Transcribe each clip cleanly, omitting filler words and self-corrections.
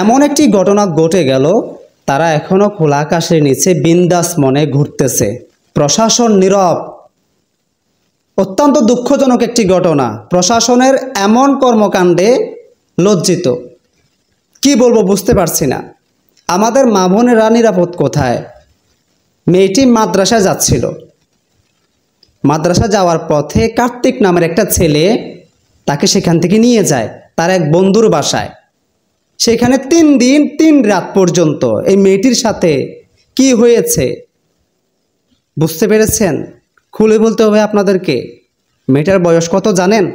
এমন একটি ঘটনা ঘটে গেল, তারা এখনো খোলা আকাশের নিচে বিন্দাস মনে ঘুরতেছে, প্রশাসন নীরব। অত্যন্ত দুঃখজনক একটি ঘটনা। প্রশাসনের এমন কর্মকাণ্ডে লজ্জিত। কি বলবো বুঝতে পারছি না। আমাদের মা বোনেরা নিরাপদ কোথায়? মেয়েটি মাদ্রাসায় যাচ্ছিল। মাদ্রাসা যাওয়ার পথে কার্তিক নামের একটা ছেলে তাকে সেখান থেকে নিয়ে যায় তার এক বন্ধুর বাসায়। সেখানে 3 দিন 3 রাত পর্যন্ত এই মেয়েটির সাথে কি হয়েছে বুঝতে পেরেছেন? খুলে বলতে হবে আপনাদেরকে। মেয়েটার বয়স কত জানেন?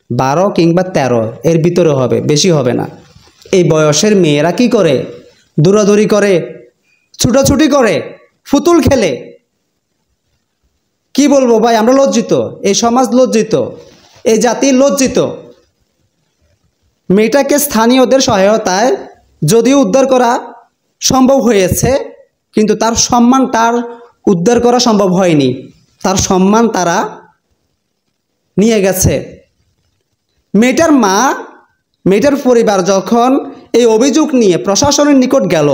12 কিংবা 13 এর ভিতরে হবে, বেশি হবে না। এই বয়সের মেয়েরা কি করে? দৌড়াদৌড়ি করে, ছুটাছুটি করে, ফুতুল খেলে। কি বলবো ভাই, আমরা লজ্জিত, এই সমাজ লজ্জিত, এই জাতি লজ্জিত। মেয়েটাকে স্থানীয়দের সহায়তায় যদিও উদ্ধার করা সম্ভব হয়েছে, কিন্তু তার সম্মান উদ্ধার করা সম্ভব হয়নি। তার সম্মান তারা নিয়ে গেছে। মেয়েটার মা, মেয়েটার পরিবার যখন এই অভিযোগ নিয়ে প্রশাসনের নিকট গেল,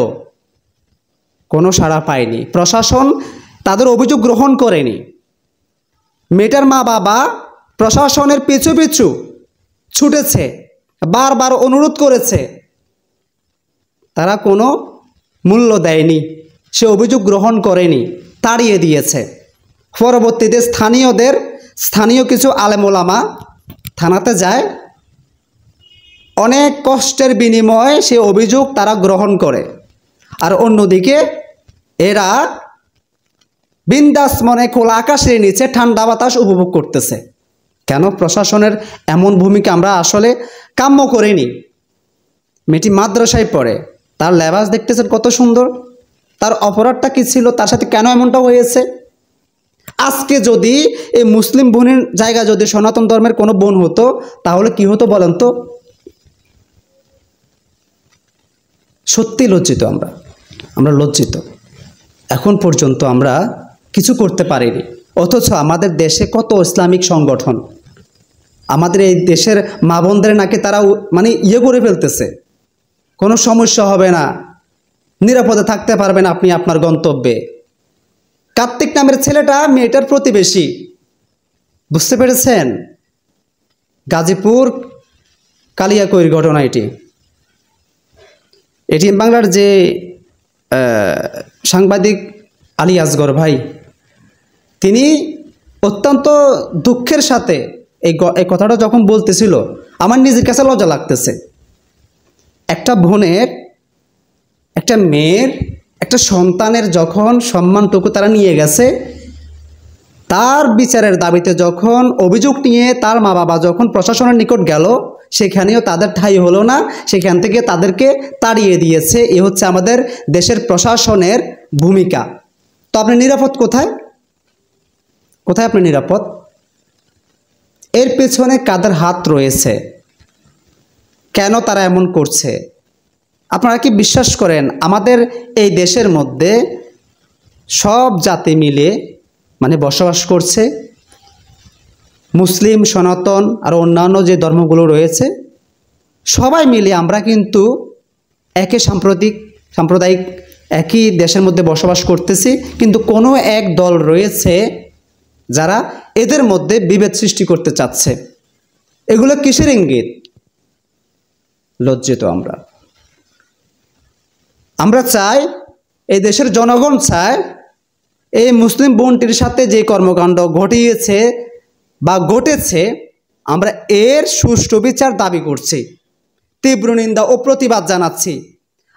কোনো সাড়া পায়নি। প্রশাসন তাদের অভিযোগ গ্রহণ করেনি। মেয়েটার মা বাবা প্রশাসনের পিছু পিছু ছুটেছে, বারবার অনুরোধ করেছে, তারা কোনো মূল্য দেয়নি, সে অভিযোগ গ্রহণ করেনি, তাড়িয়ে দিয়েছে। পরবর্তীতে স্থানীয় কিছু আলেম ওলামা থানাতে যায়, অনেক কষ্টের বিনিময়ে সে অভিযোগ তারা গ্রহণ করে। আর অন্যদিকে এরা বিন্দাস মনে খোলা আকাশের নিচে ঠান্ডা বাতাস উপভোগ করতেছে। কেন? প্রশাসনের এমন ভূমিকা আমরা আসলে কাম্য করিনি। মেয়েটি মাদ্রাসায় পড়ে, তার লেবাস দেখতেছেন কত সুন্দর। তার অপরাধটা কি ছিল? তার সাথে কেন এমনটা হয়েছে? আজকে যদি এই মুসলিম বোনের জায়গা যদি সনাতন ধর্মের কোনো বোন হতো, তাহলে কি হতো বলেন তো? সত্যি লজ্জিত আমরা লজ্জিত। এখন পর্যন্ত আমরা কিছু করতে পারিনি। অথচ আমাদের দেশে কত ইসলামিক সংগঠন, আমাদের এই দেশের মা বোনদের নাকি তারা করে ফেলতেছে, কোনো সমস্যা হবে না, নিরাপদে থাকতে পারবেন আপনি আপনার গন্তব্যে। কার্তিক নামের ছেলেটা মেয়েটার প্রতিবেশী, বুঝতে পেরেছেন? গাজীপুর কালিয়াকৈর ঘটনা এটি। এটিএম বাংলার যে সাংবাদিক আলী আসগর ভাই, তিনি অত্যন্ত দুঃখের সাথে এই কথাটা যখন বলতেছিল, আমার নিজের কাছে লজ্জা লাগতেছে। একটা বোনের, একটা মেয়ের, একটা সন্তানের যখন সম্মানটুকু তারা নিয়ে গেছে, তার বিচারের দাবিতে যখন অভিযোগ নিয়ে তার মা বাবা যখন প্রশাসনের নিকট গেল, সেখানেও তাদের ঠাঁই হলো না, সেখান থেকে তাদেরকে তাড়িয়ে দিয়েছে। এ হচ্ছে আমাদের দেশের প্রশাসনের ভূমিকা। তো আপনি নিরাপদ কোথায়? কোথায় আপনি নিরাপদ? এর পেছনে কাদের হাত রয়েছে? কেন তারা এমন করছে? আপনারা কি বিশ্বাস করেন আমাদের এই দেশের মধ্যে সব জাতি মিলে বসবাস করছে? মুসলিম, সনাতন আর অন্যান্য যে ধর্মগুলো রয়েছে, সবাই মিলে আমরা কিন্তু সাম্প্রদায়িক একই দেশের মধ্যে বসবাস করতেছি। কিন্তু কোনো এক দল রয়েছে যারা এদের মধ্যে বিভেদ সৃষ্টি করতে চাচ্ছে। এগুলো কিসের ইঙ্গিত? লজ্জিত আমরা চাই, এই দেশের জনগণ চায়, এই মুসলিম বোনটির সাথে যে কর্মকাণ্ড ঘটিয়েছে বা ঘটেছে, আমরা এর সুষ্ঠু বিচার দাবি করছি, তীব্র নিন্দা ও প্রতিবাদ জানাচ্ছি।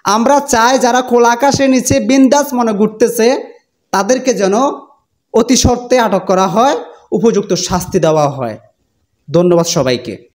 আমরা চাই যারা খোলা আকাশের নিচে বিন্দাস মনে ঘুরতেছে, তাদেরকে যেন অতি সত্বরে আটক করা হয়, উপযুক্ত শাস্তি দেওয়া হয়। ধন্যবাদ সবাইকে।